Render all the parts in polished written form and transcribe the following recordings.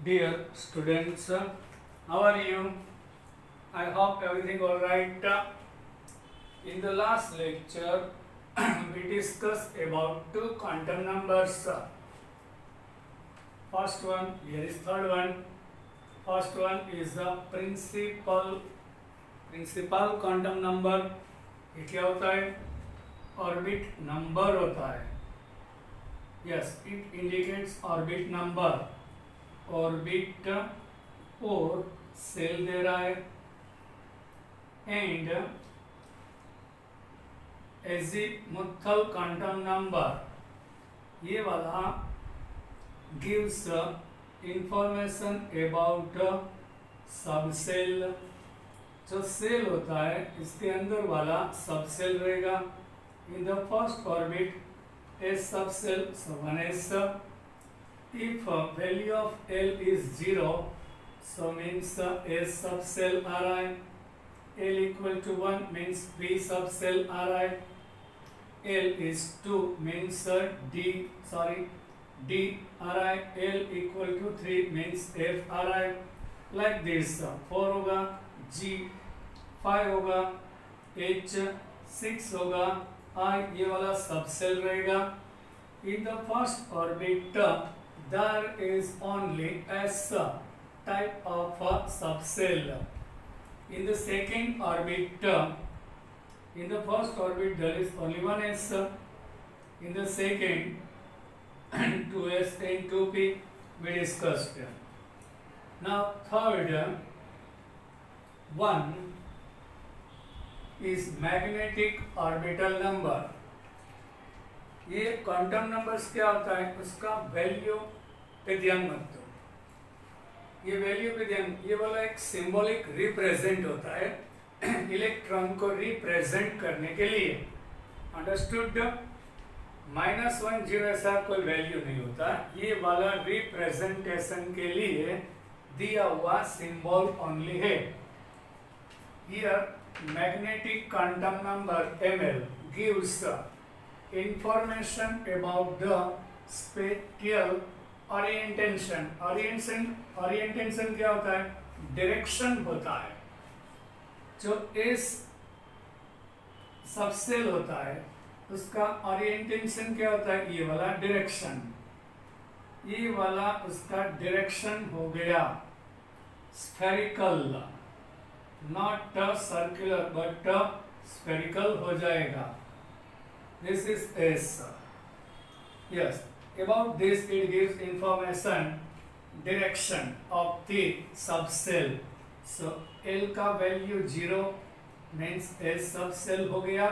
Dear students, how are you? I hope everything all right. In the last lecture, we discussed about two quantum numbers. First one, here is third one. First one is the principal quantum number. ये क्या होता है? Orbit number होता है. Yes, it indicates orbit number. Orbit और cell दे रहा है and azimuthal quantum number ये वाला गिव्स इंफॉर्मेशन अबाउट सबसेल. जो सेल होता है इसके अंदर वाला सबसेल रहेगा. In the first orbit S subshell so 1s. If value of L is 0, so means S sub cell Ri. L equal to 1 means B sub cell Ri. L is 2 means D Ri. L equal to 3 means F Ri. Like this 4 होगा G, 5 होगा H, 6 होगा I. ये वाला सब cell रहेगा. In the first orbit there is only S type of subcell. In the second orbit, in the first orbit there is only one S. In the second, 2S and 2P we discussed. Now third one is magnetic orbital number. ये quantum numbers क्या होता है उसका value पे ध्यान मत दो. ये वैल्यू पे ध्यान, ये वाला एक सिंबॉलिक रिप्रेजेंट होता है इलेक्ट्रॉन को रिप्रेजेंट करने के लिए. अंडरस्टूड. -10 ऐसा कोई वैल्यू नहीं होता. ये वाला रिप्रेजेंटेशन के लिए दिया हुआ सिंबल ओनली है. Here magnetic quantum number ml gives information about the spatial orientation. Orientation क्या होता है? डायरेक्शन होता है. जो इस सबसेल होता है उसका ओरिएंटेशन क्या होता है? ये वाला डायरेक्शन. ये वाला उसका डायरेक्शन हो गया spherical, not circular but spherical हो जाएगा. This is S. Yes. About this, it gives information direction of the subcell. So L का value 0 means S subcell हो गया.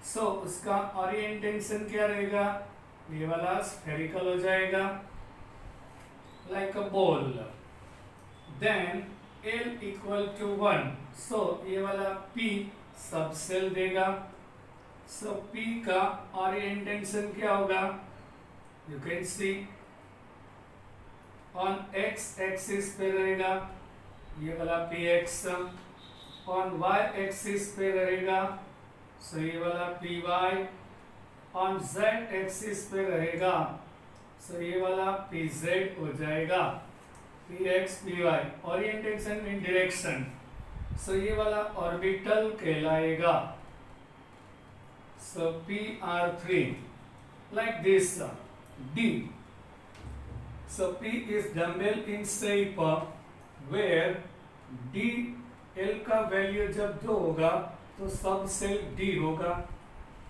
So उसका orientation क्या रहेगा? ये वाला spherical हो जाएगा, like a ball. Then L equal to 1. So ये वाला P subcell देगा. So P का orientation क्या होगा? You can see on x axis पे रहेगा ये वाला px. on y axis पे रहेगा so ये वाला py. on z axis पे रहेगा so ये वाला pz हो जाएगा, px py. orientation in direction, so ये वाला orbital कहलाएगा. So PR3 like this. D. So P is dumbbell in shape where D L का वैल्यू जब 2 होगा तो सब सेल D होगा.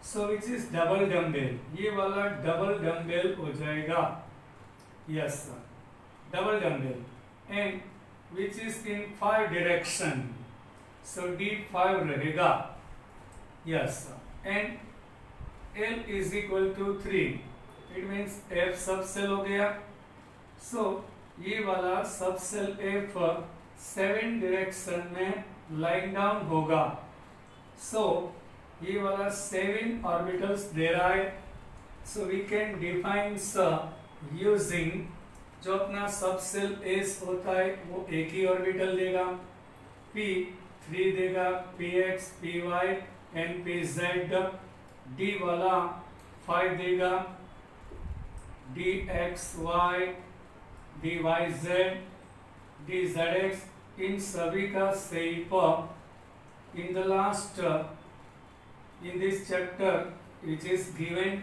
So which is double dumbbell. ये वाला डबल डम्बेल हो जाएगा. Yes, double dumbbell and which is in 5 direction. So D5 रहेगा. Yes, and L is equal to 3. It means F subshell हो गया. So ये वाला सबसेल F 7 डायरेक्शन में लाइन डाउन होगा. So ये वाला 7 ऑर्बिटल्स दे रहा है. So we can define using जो अपना सबसेल S होता है वो एक ही ऑर्बिटल देगा. P 3 देगा, Px Py and Pz. D वाला 5 देगा, dxy dyz, dzx, इन सभी का shape in the last in this chapter which is given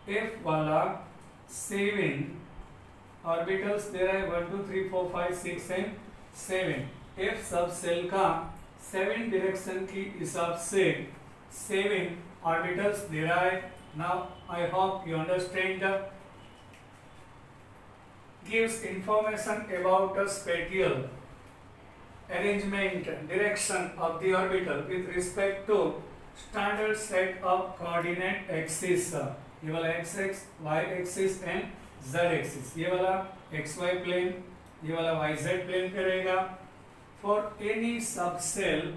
f वाला 7 orbitals there है 1 2 3 4 5 6 and 7 f सब सेल का 7 डायरेक्शन की हिसाब से 7 orbitals there है. Now I hope you understand. Gives information about the spatial arrangement direction of the orbital with respect to standard set of coordinate axis. ये वाला x y axis and z axis. ये वाला xy plane, ये वाला yz plane पे रहेगा. For any subcell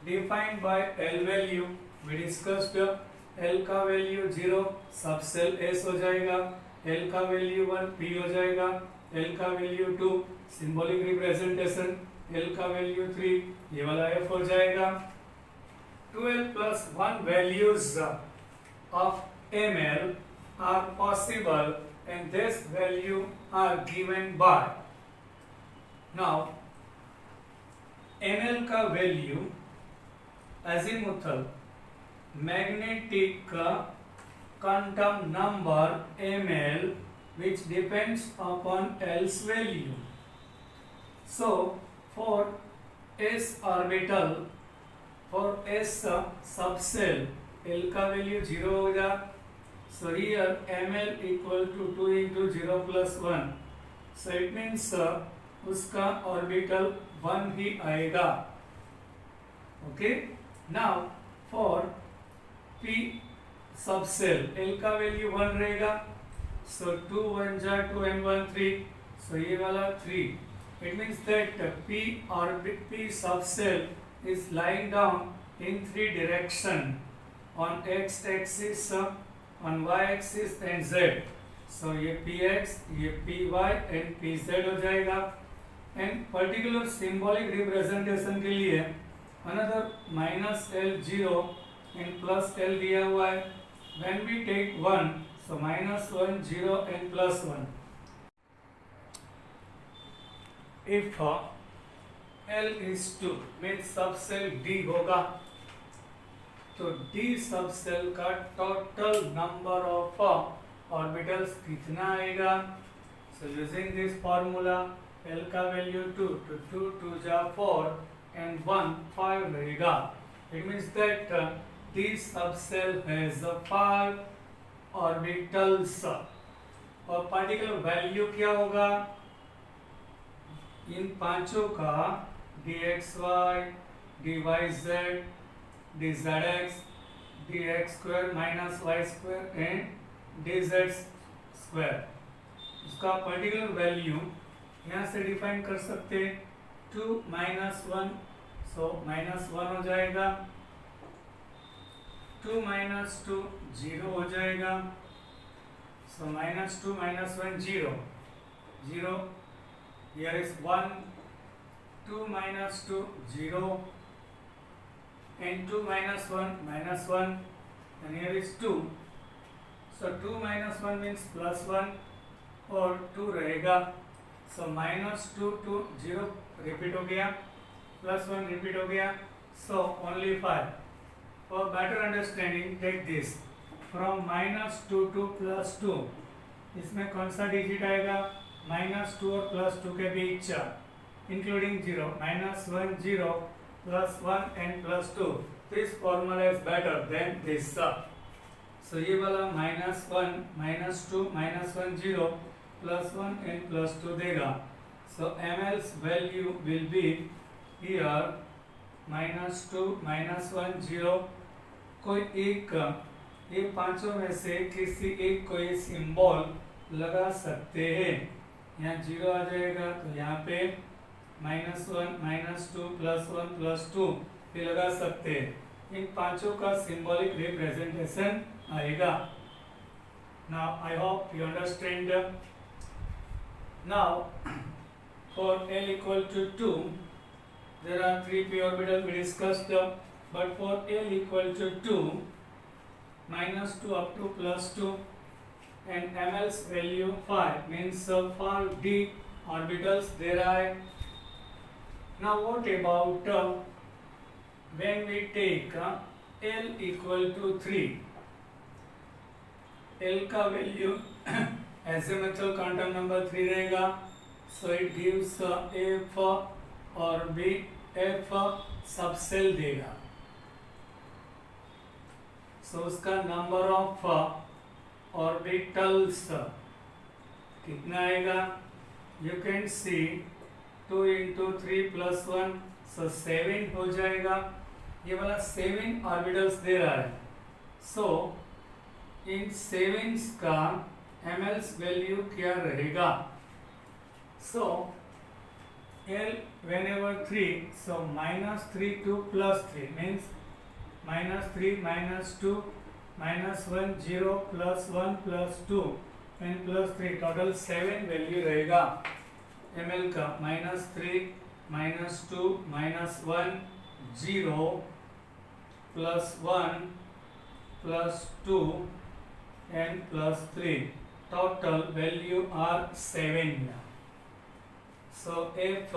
defined by L value, we discussed L का value 0 subshell S हो जाएगा, L का वैल्यू 1 P हो जाएगा, L का वैल्यू 2 सिंबॉलिक रिप्रेजेंटेशन, L का वैल्यू 3 ये वाला F हो जाएगा. 12 plus 1 values of ML are possible and this value are given by. Now ML का value azimuthal magnetic quantum number ML which depends upon L's value. So for S orbital, for S subcell L का value 0 होगा. So here ML equal to 2 into 0 plus 1. So it means उसका orbital 1 ही आएगा. Okay. Now for P subcell L का value 1 रहेगा. So 2 1 जा 2 and 1 3. So ये वाला 3. It means that P subcell is lying down in 3 direction on x axis, on y axis and z. So ये px, ये py and pz हो जाएगा. And particular symbolic representation के लिए another minus L 0 and plus L दिया हुआ है. When we take 1, so minus 1 0 and plus 1. If L is 2 means subcell D होगा, तो D subcell का total number of orbitals कितना आएगा? So using this formula L का value 2 to 2 2 जा 4 and 1 5 रहेगा. It means that D subcell has 5 orbitals. और particular value क्या होगा? इन पांचों का dxy, dyz, dzx, dx square minus y square and dz square. उसका पर्टिकुलर वैल्यू यहाँ से डिफाइन कर सकते हैं. 2 minus 1, so minus 1 हो जाएगा. 2 minus 2 0 हो जाएगा. So minus 2 minus 1 0 0. Here is 1, 2 minus 2 0 and 2 minus 1 minus 1 and here is 2. So 2 minus 1 means plus 1 और 2 रहेगा. So minus 2 to 0 repeat हो गया, plus 1 repeat हो गया. So only 5. For better understanding take this from minus 2 to plus 2. इसमें कौन सा digit आएगा? minus 2 और plus 2 के बीच including 0 minus 1 0 plus 1 and plus 2. This formula is better than this. So ये वाला minus 1 minus 2 minus 1 0 plus 1 and plus 2 देगा. So ML's value will be here minus 2 minus 1 0. कोई एक ये पांचों में से किसी एक को ये सिंबल लगा सकते हैं. यहाँ 0 आ जाएगा तो यहाँ पे minus 1 minus 2 plus 1 plus 2 भी लगा सकते हैं. इन पांचों का सिंबॉलिक रिप्रेजेंटेशन आएगा. Now I hope you understand. Now for L equal to 2 there are 3 p orbitals we discussed, but for L equal to 2 minus 2 up to plus 2 and ML's value 5 means for D orbitals there are. Now what about when we take L equal to 3? L का value azimuthal quantum number 3 रहेगा, so it gives F और B F subshell देगा, so उसका number of orbitals कितना आएगा? You can see 2 into 3 plus 1, so 7 हो जाएगा. ये वाला 7 ऑर्बिटल्स दे रहा है, so इन 7 का mL's वैल्यू क्या रहेगा? So L whenever 3, so -3 to +3 means -3 -2 -1 0 +1 +2 and +3 total 7 value रहेगा ml का. -3 -2 -1 0 +1 +2 and +3 total value are 7. So if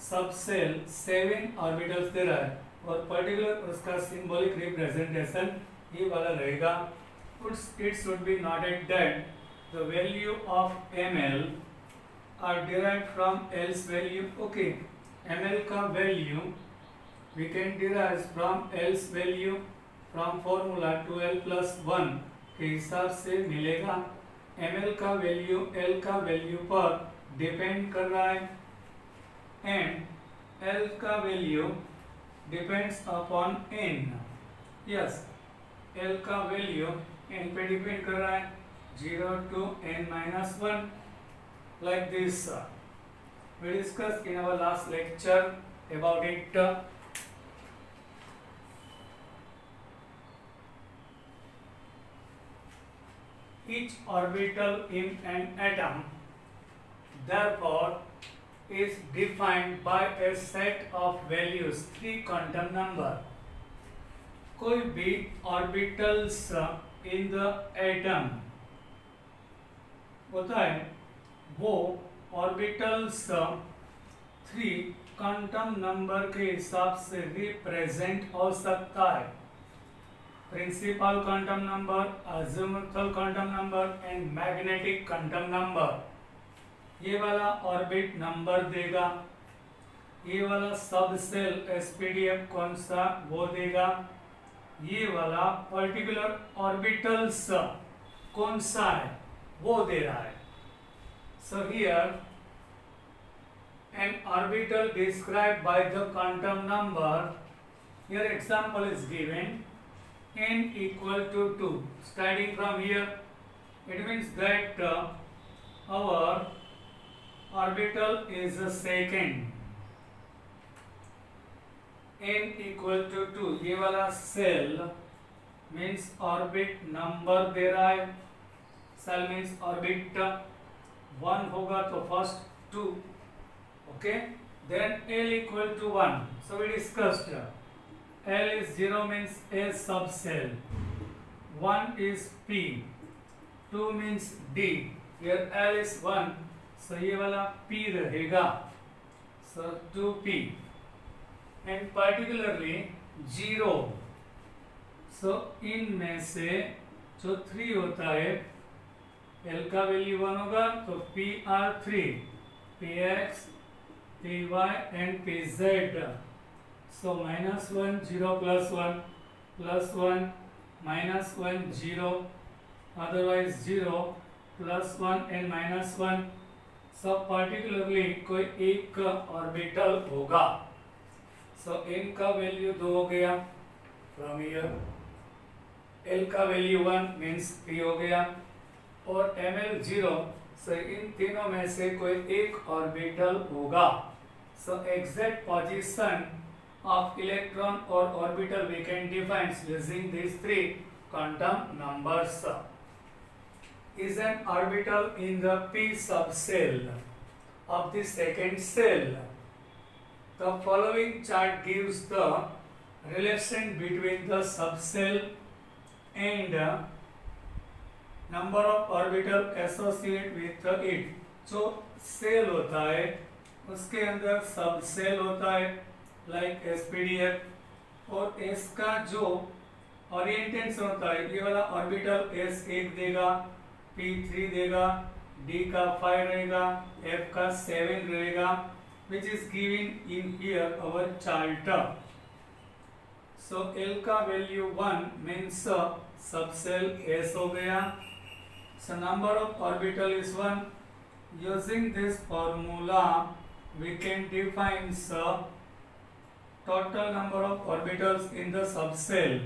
subshell 7 orbitals दे रहा है और पर्टिकुलर उसका सिंबॉलिक रिप्रेजेंटेशन ये वाला रहेगा. It should be noted that the value of ml are derived from L's value. Okay, ml का value we can derive from L's value from formula 2l plus 1 के हिसाब से मिलेगा. ml का वैल्यू L का वैल्यू पर depend कर रहा है and L का value depends upon n. Yes, L का वैल्यू n पे डिपेंड कर रहा है 0 to n-1 like this. We discussed in our last lecture about it. Each orbital in an atom therefore is defined by a set of values 3 quantum number. कोई भी orbitals in the atom होता है वो orbitals 3 quantum number के हिसाब से represent हो सकता है. Principal quantum number, azimuthal quantum number and magnetic quantum number. ये वाला ऑर्बिट नंबर देगा, ये वाला सब सेल एसपीडीएफ कौन सा वो देगा, ये वाला पर्टिकुलर ऑर्बिटल्स कौन सा है वो दे रहा है. So here an orbital described by the quantum number, here example is given n equal to 2. Starting from here, it means that our orbital is a second. n equal to 2, ये वाला cell means orbit number दे रहा है. Cell means orbit 1 होगा तो first 2. Okay, then L equal to 1. So we discussed L is 0 means A subcell, 1 is P, 2 means D. Here L is 1, so ये वाला P रहेगा, so 2P. And particularly 0, so इनमें से जो 3 होता है L का वैल्यू 1 होगा तो PR3, PX, PY and PZ. So -1 0 +1 +1 -1 0, otherwise 0 +1 and -1. So particularly कोई एक ऑर्बिटल होगा. So n का वैल्यू 2 हो गया from here, L का वैल्यू 1 means P हो गया और ml 0. So इन तीनों में से कोई एक ऑर्बिटल होगा. So exact position of electron or orbital we can define using these 3 quantum numbers. Is an orbital in the p subcell of the second cell. The following chart gives the relation between the subcell and number of orbital associated with it. जो cell होता है उसके अंदर सब cell होता है like SPDF, और S का जो ओरिएंटेशन होता है ये वाला ऑर्बिटल S1 देगा, P3 देगा, D का 5 रहेगा, F का 7 रहेगा, which is given in here our chart. So L का वैल्यू 1 means सबसेल S हो गया. So number of orbital is 1. Using this formula we can define total number of orbitals in the subcell.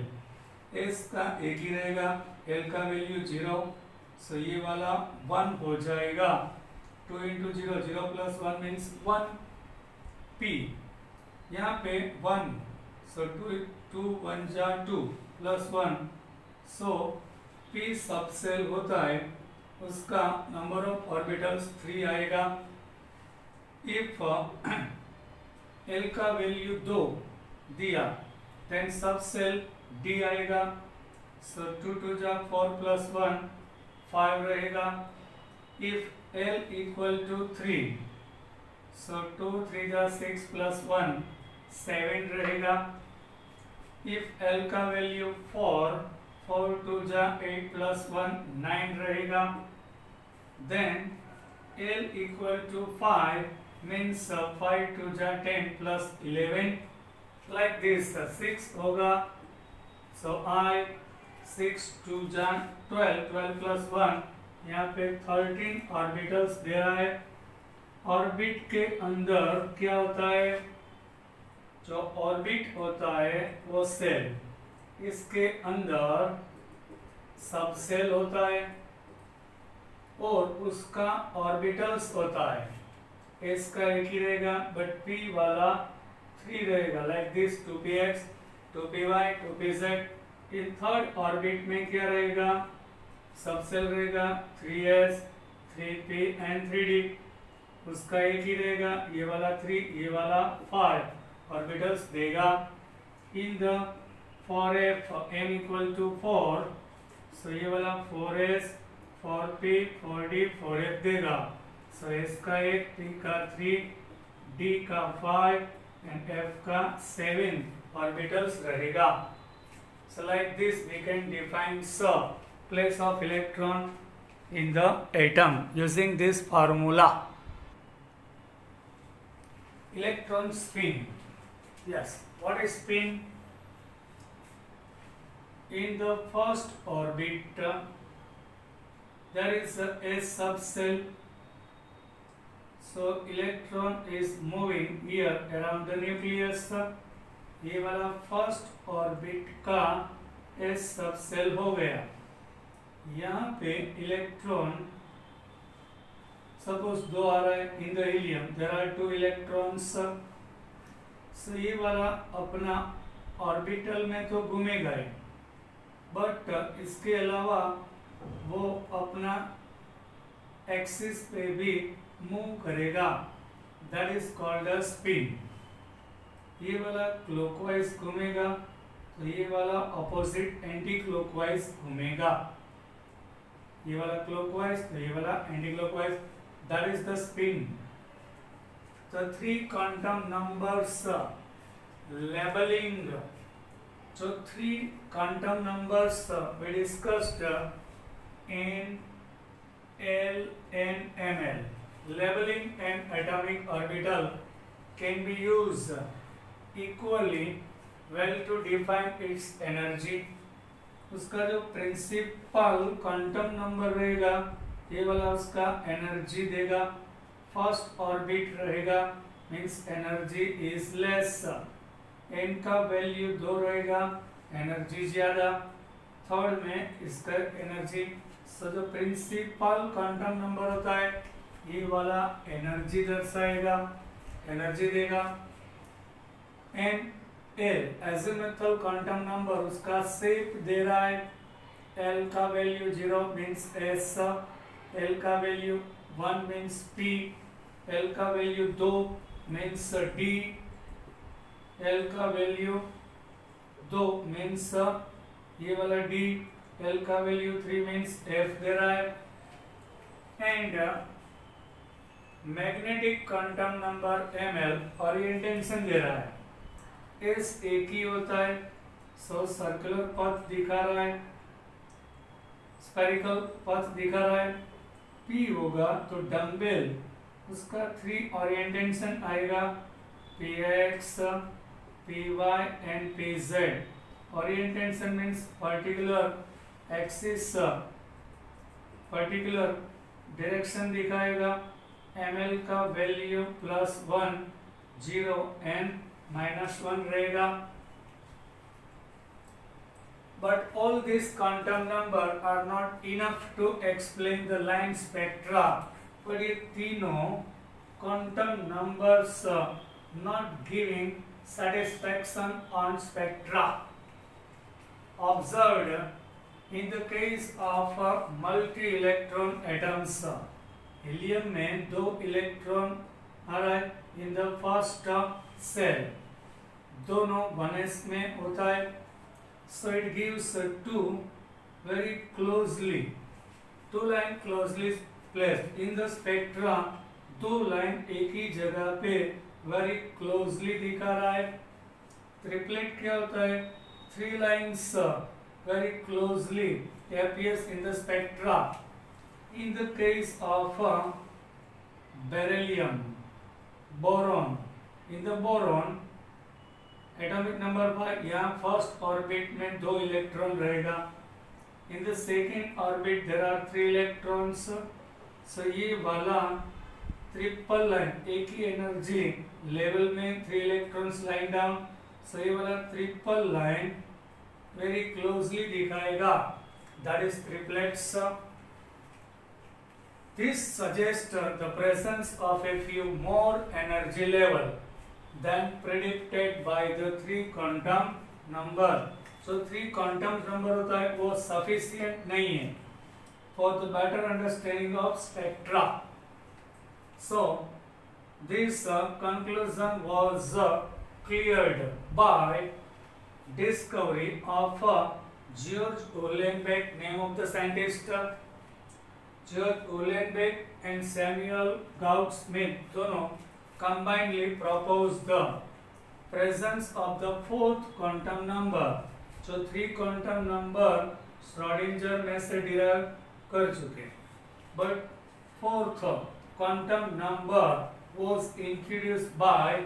S का एक ही रहेगा, L का value 0, सो ये वाला 1 हो जाएगा. 2 इंटू 0, 0 प्लस 1 मीन्स 1. P यहाँ पे 1, सो 2 1 जा 2 प्लस 1, सो P सबसेल होता है उसका नंबर ऑफ ऑर्बिटल्स 3 आएगा. इफ L का वैल्यू 2 दिया देन सबसेल D आएगा. सो 2 2 जा 4 प्लस 1 5 रहेगा. इफ L इक्वल टू 3, सो 2 3 जा 6 प्लस 1 7 रहेगा. इफ L का वैल्यू 4 4 2 जा 8 प्लस 1 9 रहेगा. Then L equal to 5 means 5 2 जा 10 प्लस 11 लाइक दिस. 6 होगा, सो I 6 2 जा 12 12 प्लस 1, यहाँ पे 13 ऑर्बिटल्स दे रहा है. ऑर्बिट के अंदर क्या होता है, जो ऑर्बिट होता है वो सेल, इसके अंदर सब सेल होता है और उसका ऑर्बिटल्स होता है. S का एक ही रहेगा बट P वाला 3 रहेगा like this. 2px 2py 2pz. In third orbit में क्या रहेगा, सबसेल रहेगा 3s 3p एंड 3d. उसका एक ही रहेगा, ये वाला 3 ये वाला 5 ऑर्बिटल्स देगा. In the 4f m equal to 4, so ये वाला 4s 4p 4d 4f देगा. सो s का 1 p का 3 d का 5 एंड f का 7 ऑर्बिटल्स रहेगा. So like this we can define place of electron in the atom using this formula. Electron spin. Yes, what is spin? In the first orbit there is a S subcell. So electron is moving here around the nucleus. ये वाला first orbit का S subshell हो गया. यहाँ पे electron suppose 2 आ रहा है in the helium, there are 2 electrons. So ये वाला अपना ऑर्बिटल में तो घूमेगा ही, बट इसके अलावा वो अपना एक्सिस पे भी मूव करेगा. That is called a spin. ये वाला क्लॉकवाइज घूमेगा तो ये वाला ऑपोजिट एंटी क्लॉकवाइज घूमेगा. ये वाला क्लॉकवाइज तो ये वाला anti clockwise. That is the spin. The 3 quantum numbers labelling. जो 3 quantum numbers we discussed in L and ML, labeling an atomic orbital can be used equally well to define its energy. उसका जो principal quantum number रहेगा ये वाला उसका energy देगा. First orbit रहेगा means energy is less. n का value 2 रहेगा, एनर्जी ज्यादा. थर्ड में इसका एनर्जी. सो जो प्रिंसिपल क्वांटम नंबर होता है ये वाला एनर्जी दर्शाएगा, एनर्जी देगा. And L azimuthal quantum number उसका शेप दे रहा है. L का वैल्यू 0 मीन्स S, L का वैल्यू 1 मीन्स P, L का वैल्यू 2 मीन्स D, L का वैल्यू 2 मीन्स ये वाला D, L का वैल्यू 3 मीन्स F दे रहा है. And magnetic quantum number ml orientation दे रहा है, s एक ही होता है, सो सर्कुलर पथ दिखा रहा है, स्फेरिकल पथ दिखा रहा है। p होगा तो डंबल, उसका 3 ओरिएंटेशन आएगा, px, py and pz। Orientation means particular axis, particular direction दिखाएगा। ml का वैल्यू +1, 0 एंड -1 रहेगा। But all these quantum numbers are not enough to explain the line spectra. पर ये तीनों quantum numbers not giving satisfaction on spectra observed in the case of multi-electron atoms. Helium में 2 electron आ रहा है in the first cell, दोनों 1s में होता है। So it gives two very closely, two line closely placed in the spectra। 2 line एक ही जगह पे very closely दिखा रहा है। ट्रिपलेट क्या होता है? 3 lines very closely appears in the spectra। In the case of beryllium, boron, in the boron atomic number 5, यहाँ फर्स्ट ऑर्बिट में 2 इलेक्ट्रॉन रहेगा। In the second orbit there are 3 electrons. So ये वाला ट्रिपल लाइन, एक ही energy level में 3 electrons line down, सो ये वाला triple line very closely दिखाएगा, that is triplets. This suggests the presence of a few more energy level than predicted by the 3 quantum number। So 3 quantum number होता है वो sufficient नहीं है for the better understanding of spectra। So this conclusion was cleared by discovery of George Uhlenbeck, name of the scientist George Uhlenbeck and Samuel Gauss-Smith दोनों combinedly proposed the presence of the 4th quantum number। जो 3 quantum number Schrodinger में से derive कर चुके, but 4th quantum number was introduced by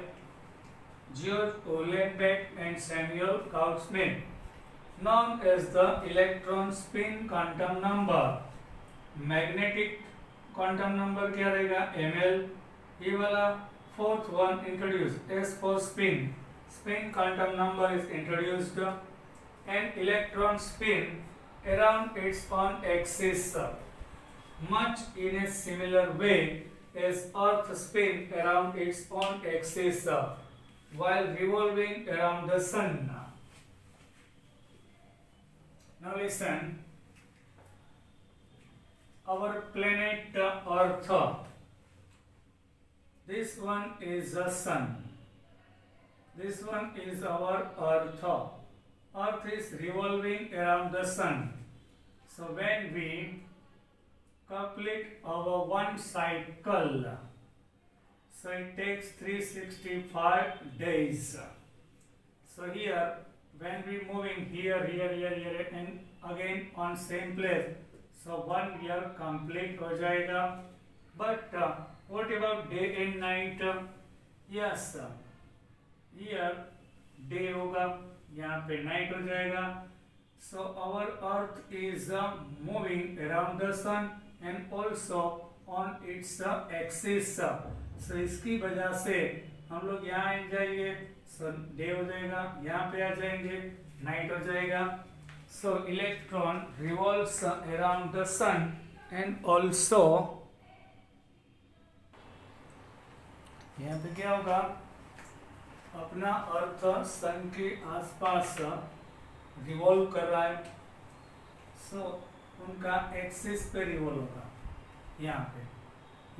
George Uhlenbeck and Samuel Gauss-Smith, known as the electron spin quantum number। Magnetic quantum number क्या रहेगा? ml। ये वाला 4th one introduce, s for spin, spin quantum number is introduced, and electron spin around its own axis much in a similar way as earth spin around its own axis while revolving around the sun। Now listen, our planet Earth, this one is the sun, this one is our Earth। Earth is revolving around the sun, so when we complete our one cycle, so it takes 365 days। So here when we moving here and again on same place, so 1 year complete हो जाएगा। But what about day and night? Yes, here day होगा, यहाँ पे night हो जाएगा। So our earth is moving around the sun and also on its axis। So इसकी वजह से हम लोग यहाँ आ जाएंगे, so day हो जाएगा, यहाँ पे आ जाएंगे, night हो जाएगा। So electron revolves around the sun and also यहाँ पे क्या होगा, अपना अर्थ सन के आसपास रिवॉल्व कर रहा है। सो उनका एक्सिस पे रिवॉल्व होगा,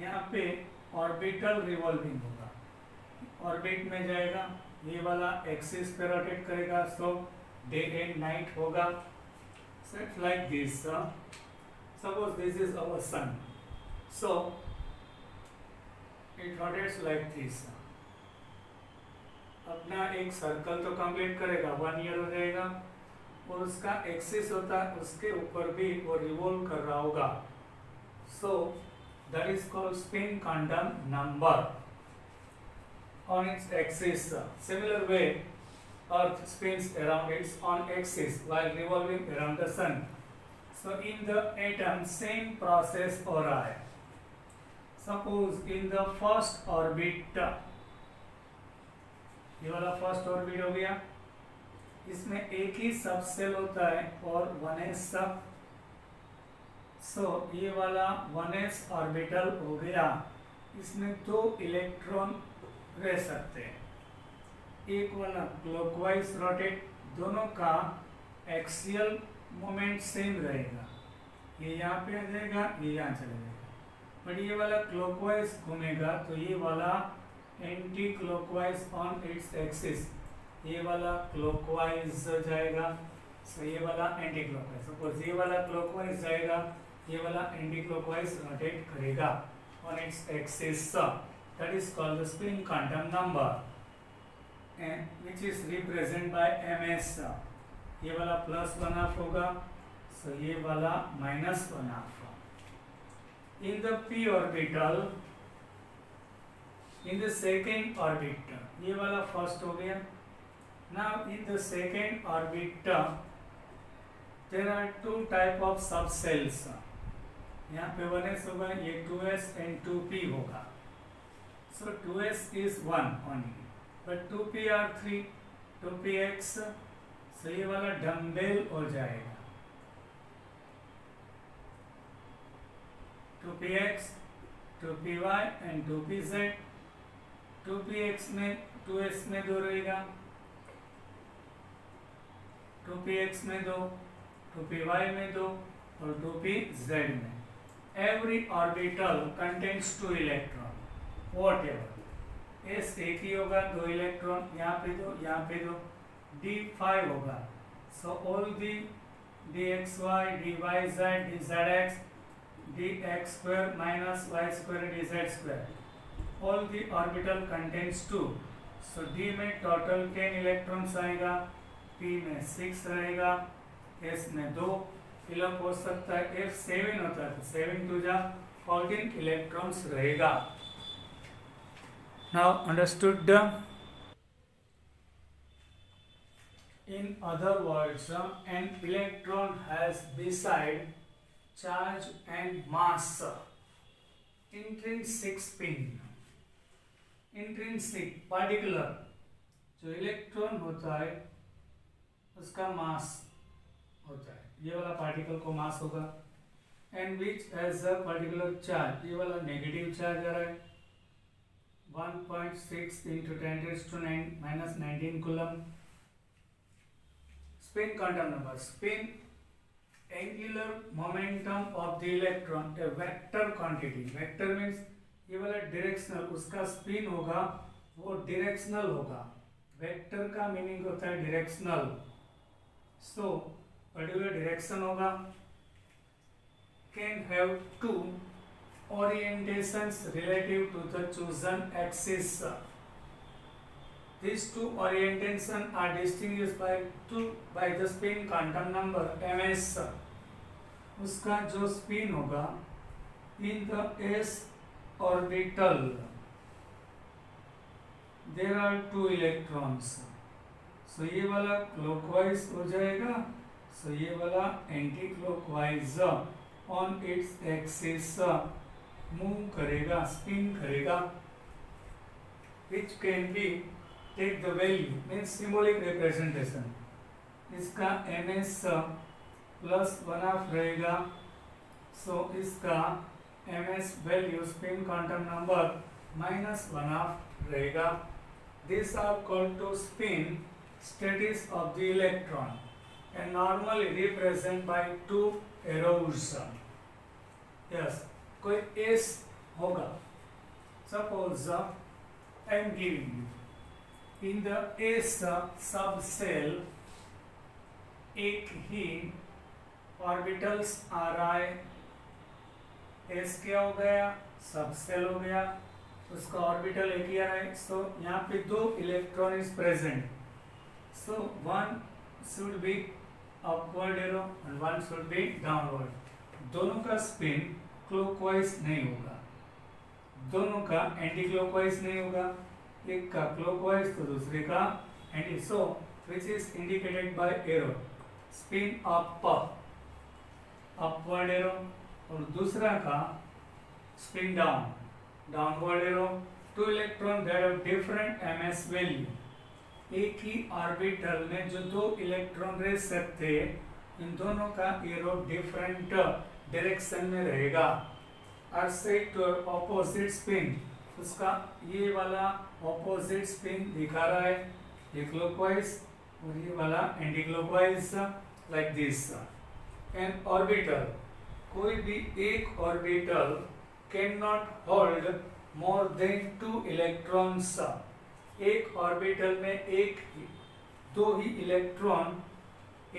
यहाँ पे ऑर्बिटल रिवॉल्विंग होगा, ऑर्बिट में जाएगा, ये वाला एक्सिस पे रोटेट करेगा, सो डे एंड नाइट होगा। So it's like this, suppose this is our sun, so it rotates like this. अपना एक सर्कल तो कंप्लीट करेगा, 1 ईयर हो जाएगा, और उसका एक्सिस होता है उसके ऊपर भी वो रिवॉल्व कर रहा होगा। So that is called spin quantum number on its axis. Similar way, Earth spins around its own axis while revolving around the Sun. So in the atom, same process हो रहा है. Suppose in the first orbit, ये वाला first orbit हो गया, इसमें एक ही सब सेल होता है और 1s सब. सो ये वाला 1s ऑर्बिटल हो गया, इसमें 2 इलेक्ट्रॉन रह सकते हैं. एक वाला क्लॉकवाइज रोटेट, दोनों का एक्सियल मोमेंट सेम रहेगा, ये यहाँ पे आ जाएगा, ये यहाँ चला जाएगा. बट ये वाला क्लॉकवाइज घूमेगा तो ये वाला anti clockwise on its axis, ये वाला क्लॉकवाइज जाएगा, सो ये वाला एंटी क्लॉकवाइज. सपोज ये वाला क्लॉकवाइज जाएगा, ये वाला एंटी क्लॉकवाइज रोटेट करेगा on its axis. That is called the spin quantum number, and which is represented by ms. ये वाला +1/2 होगा, so ये वाला -1/2. In the p orbital, in the second orbit, ये वाला फर्स्ट हो गया. Now in the second orbit, there are 2 type of subcells. यहाँ पे 1s होगा, ये 2s and 2p होगा. So 2s is 1 only, but 2p are 3, 2px, so ये वाला डम्बेल हो जाएगा. 2px, 2py and 2pz. 2px में 2s में 2 रहेगा, 2px में 2, 2py में 2 और 2pz में. Every orbital contains 2 electrons. Whatever, S एक ही होगा, 2 इलेक्ट्रॉन, यहाँ पे 2, यहाँ पे 2, D5 होगा. So all the dxy, dyz, dzx, dx square minus y square dz square, all the orbital contains 2. So D में टोटल 10 इलेक्ट्रॉन्स आएगा, P में 6 रहेगा, S में 2 फिलअप हो सकता है, F 7 होता है तो 7 to 14 इलेक्ट्रॉन्स रहेगा. Now understood? In other words, an electron has beside charge and mass intrinsic spin. Intrinsic particular जो इलेक्ट्रॉन होता है उसका मास होता है, ये वाला पार्टिकल को मास होगा. And which has a particular charge, ये वाला नेगेटिव चार्ज आ रहा है, 1.6 into 10⁻⁻⁻ (19 coulomb). Spin quantum number. Spin angular momentum of the electron, a vector quantity. Vector means ये वाला directional, उसका spin होगा वो directional होगा. Vector का meaning होता है directional. So particular direction होगा, can have 2 orientations relative to the chosen axis. These 2 orientations are distinguished by the spin quantum number ms. उसका जो spin होगा in the s orbital, there are 2 electrons. So ये वाला clockwise हो जाएगा, so ये वाला anti clockwise on its axis move करेगा, स्पिन करेगा, which can be take the value means symbolic representation. इसका ms +1/2 रहेगा, so इसका ms value spin quantum number -1/2 रहेगा. These are called to spin status of the electron and normally represented by 2 arrows. Yes, कोई S होगा. Suppose I am giving you in the S subcell एक ही orbitals आ रहा है. S क्या हो गया? सबसेल हो गया. उसका ऑर्बिटल एक ही आ रहा है, सो यहाँ पे 2 electron is present, so one should be upward arrow and one should be downward. दोनों का स्पिन क्लॉकवाइज नहीं होगा, दोनों का एंटी क्लॉकवाइज नहीं होगा, एक का क्लॉकवाइज तो दूसरे का anti, so which is indicated by arrow, spin up upward arrow, और दूसरा का spin down downward arrow. 2 electron that have different ms value, एक ही ऑर्बिटल में जो 2 इलेक्ट्रॉन रह सकते, इन दोनों का एरो डिफरेंट डायरेक्शन में रहेगा। Are said to opposite spin, उसका ये वाला ऑपोजिट स्पिन दिखा रहा है, ये क्लॉकवाइज और ये वाला anti clockwise, like this. N orbital, कोई भी एक orbital can not hold more than 2 electrons. एक ऑर्बिटल में एक ही 2 ही इलेक्ट्रॉन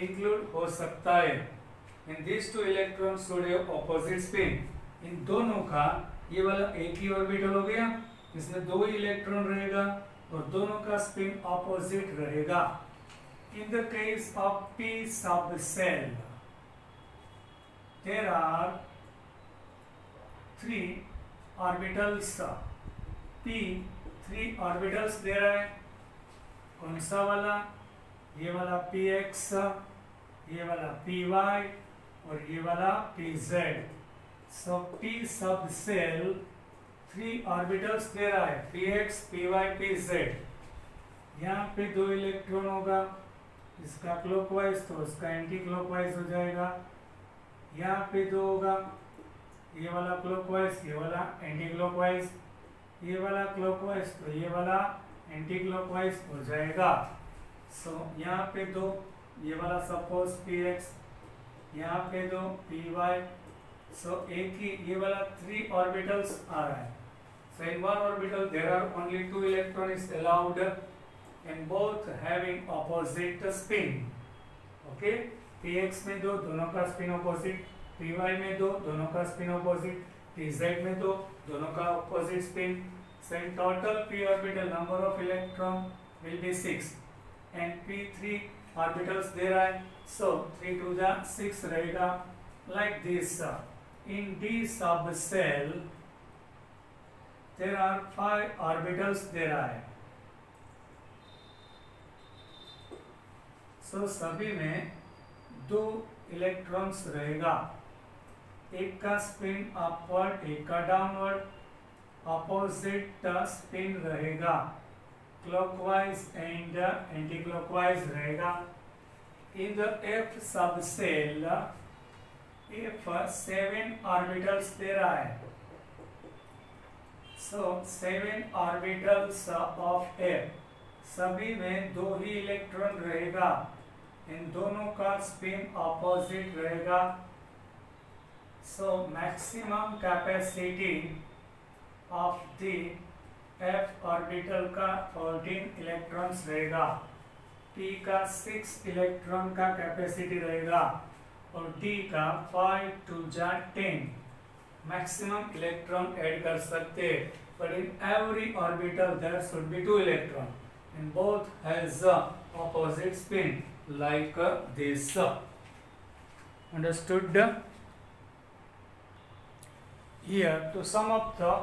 इंक्लूड हो सकता है। In this 2 electron should have opposite spin, इन दोनों का ये वाला एक ही ऑर्बिटल हो गया, इसमें 2 ही इलेक्ट्रॉन रहेगा और दोनों का स्पिन ऑपोजिट रहेगा। In the case of p subshell there are 3 orbitals, p 3 orbitals दे रहा है, कौन सा वाला, ये वाला px, ये वाला py और ये वाला pz। सो p subshell 3 orbitals दे रहा है, px py pz। यहाँ पे 2 इलेक्ट्रॉन होगा, इसका क्लॉकवाइज तो उसका एंटी क्लॉकवाइज हो जाएगा, यहाँ पे 2 होगा, ये वाला क्लॉकवाइज ये वाला एंटी क्लॉकवाइज, ये वाला क्लॉकवाइज तो ये वाला एंटी क्लॉकवाइज हो जाएगा। सो यहाँ पे 2, ये वाला सपोज px, यहाँ पे 2 py, सो एक ही ये वाला 3 ऑर्बिटल्स आ रहा है। So in one orbital there are only 2 electron is allowed and both having opposite spin. Okay, px में 2, दोनों का स्पिन ऑपोजिट, py में 2, दोनों का स्पिन ऑपोजिट, pz में 2, दोनों का opposite spin. So in total p orbital number of electron will be 6 and p3 orbitals दे रहा है, सो 3 to the 6 रहेगा, like this. In d subshell there are 5 orbitals दे रहा है, सो सभी में 2 इलेक्ट्रॉन्स रहेगा, एक का स्पिन अपवर्ड एक का डाउनवर्ड, अपोजिट स्पिन रहेगा, क्लॉकवाइज एंड एंटी क्लॉकवाइज रहेगा। In the f subshell f 7 orbitals दे रहा है, सो 7 ऑर्बिटल्स ऑफ f, सभी में 2 ही इलेक्ट्रॉन रहेगा, इन दोनों का स्पिन ऑपोजिट रहेगा। So maximum capacity of the f orbital का 14 इलेक्ट्रॉन्स रहेगा, p का 6 इलेक्ट्रॉन का कैपेसिटी रहेगा और d का 5 to 10 मैक्सिमम इलेक्ट्रॉन ऐड कर सकते हैं, but in every orbital there should be 2 electron and both has a opposite spin like this. Understood? Here to sum up the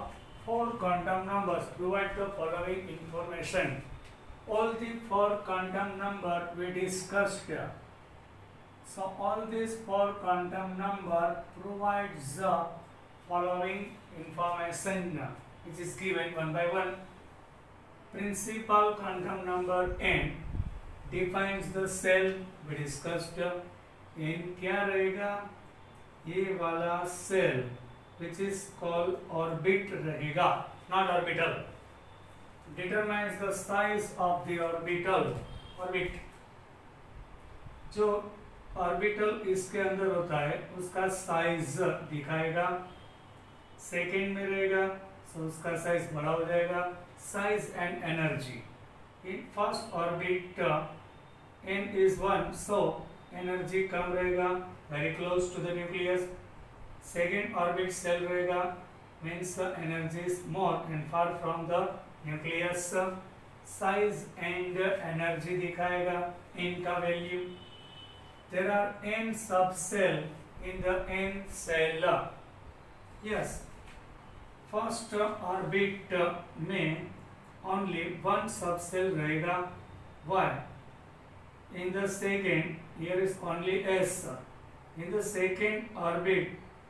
4 quantum numbers, provide the following information. All the 4 quantum number we discussed here. So all these 4 quantum number provides the following information which is given one by one. Principal quantum number n defines the cell we discussed. n क्या रहेगा, ये वाला cell which is called orbit रहेगा, not orbital. Determines the size of the orbital. Orbit जो orbital इसके अंदर होता है उसका साइज दिखाएगा, सेकेंड में रहेगा, सो उसका साइज बड़ा हो जाएगा। Size and energy, in first orbit n is 1, so energy कम रहेगा, very close to the nucleus. Second orbit shell रहेगा, means the energy is more and far from the nucleus. Size and energy दिखाएगा n का value. There are n subcell in the n cell. Yes, first orbit में only one subcell रहेगा. Why? In the second, here is only S. In the second orbit,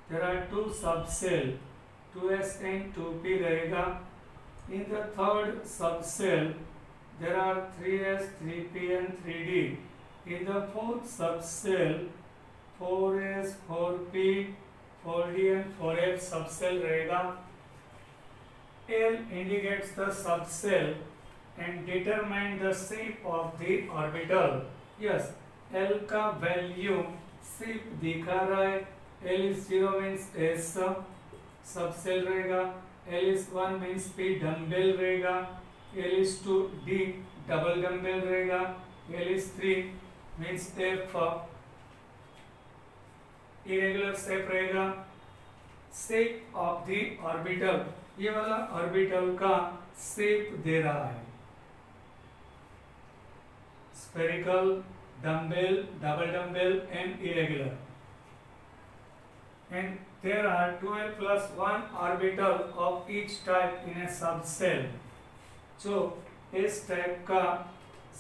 there are two subcell, 2s and 2p रहेगा. In the third subcell, there are 3s, 3p and 3d. In the fourth subcell, 4s, 4p, 4d and 4f subcell रहेगा. L indicates the subcell and determine the shape of the orbital. Yes, L का value shape दिखा रहा है. L is 0 means S subcell रहेगा. L is 1 means P dumbbell रहेगा. L is 2 D double dumbbell रहेगा. L is 3 means F irregular shape रहेगा. Shape of the orbital, ये वाला ऑर्बिटल का शेप दे रहा है. Spherical, dumbbell, double dumbbell and irregular. And there are 12 plus 1 orbital of each type in a subcell. जो इस टाइप का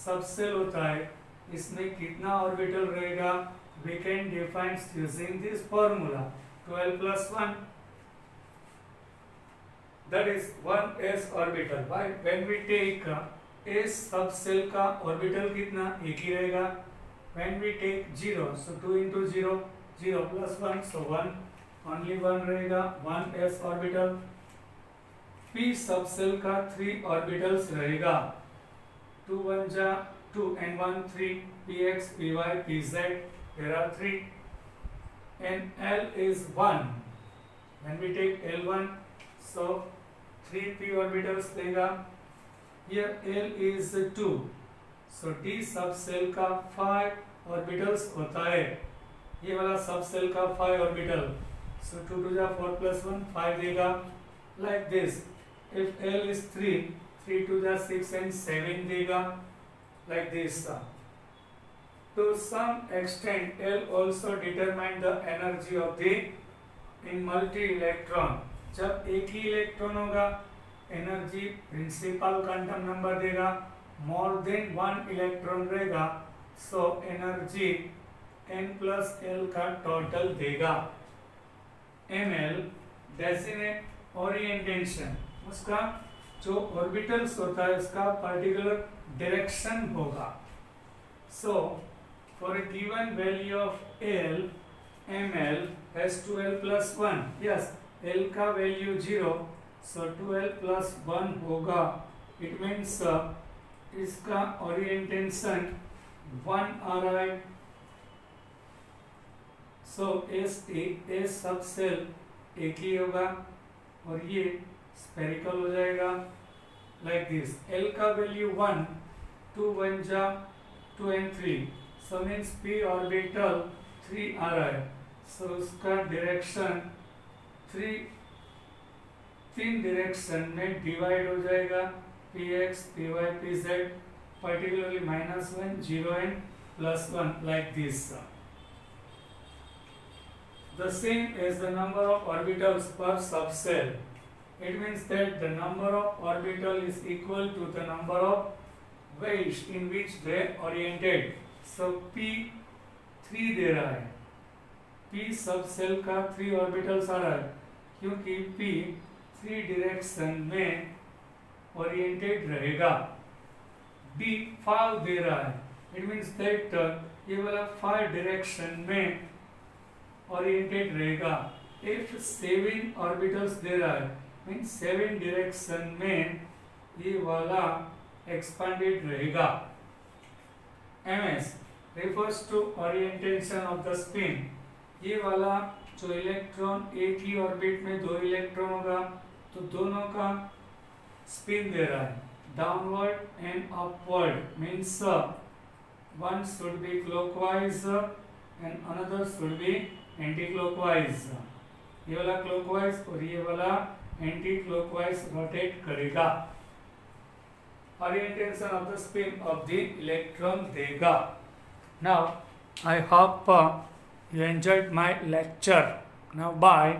सबसेल होता है, इसमें कितना ऑर्बिटल रहेगा? We can define using this formula 12 plus 1. That is 1s orbital. Why? When we take s subcell का orbital कितना? एक ही रहेगा. When we take 0, so 2 into 0, 0 plus 1, so 1, only 1 रहेगा. 1s orbital. p subcell का 3 orbitals रहेगा. 2 1 जा 2 and 1 3, px, py, pz. There are 3. And L is 1. When we take L1, so 3p orbitals देगा. Here L is 2. So D subcell का 5 orbitals होता है. ये वाला subcell का 5 orbital. So 2 to the 4 plus 1, 5 देगा. Like this. If L is 3, 3 to the 6 and 7 देगा. Like this. To some extent, L also determine the energy of the in multi-electron. जब एक ही इलेक्ट्रॉन होगा, एनर्जी प्रिंसिपल क्वांटम नंबर देगा. More than 1 electron रहेगा, so energy n plus l का total देगा. ml डेसिनेट orientation, उसका जो ऑर्बिटल्स होता है उसका पर्टिकुलर डायरेक्शन होगा. सो for a given value of L, ml has 2l plus 1. Yes, L का value 0, so 2l plus 1 होगा. It means इसका orientation 1 आ रहा है. So S subcell एक ही होगा और ये spherical हो जाएगा like this. L का value 1, 2 1 जा 2 and 3. So means p orbital 3 आ रहा है. So उसका डायरेक्शन 3 डायरेक्शन में डिवाइड हो जाएगा. px, py, pz, particularly -1, 0 and +1 like this. The same as the number of orbitals per subcell. It means that the number of orbital is equal to the number of ways in which they oriented. So p 3 दे रहा है. p subshell का 3 orbitals आ रहा है क्योंकि p 3 direction में oriented रहेगा. d 5 दे रहा है. इट मीन्स दैट ये वाला 5 डायरेक्शन में ओरिएंटेड रहेगा. if 7 ऑर्बिटल्स दे रहा है मीन्स 7 डायरेक्शन में ये वाला एक्सपांडेड रहेगा. ms refers to orientation of the spin. ये वाला जो इलेक्ट्रॉन एक ही ऑर्बिट में 2 इलेक्ट्रॉन होगा तो दोनों का स्पिन दे रहा है. Downward and upward means one should be clockwise and another should be anti clockwise. ये वाला clockwise और ये वाला एंटी क्लॉकवाइज रोटेट करेगा, orientation of the spin of the electron देगा. Now I hope you enjoyed my lecture. Now bye.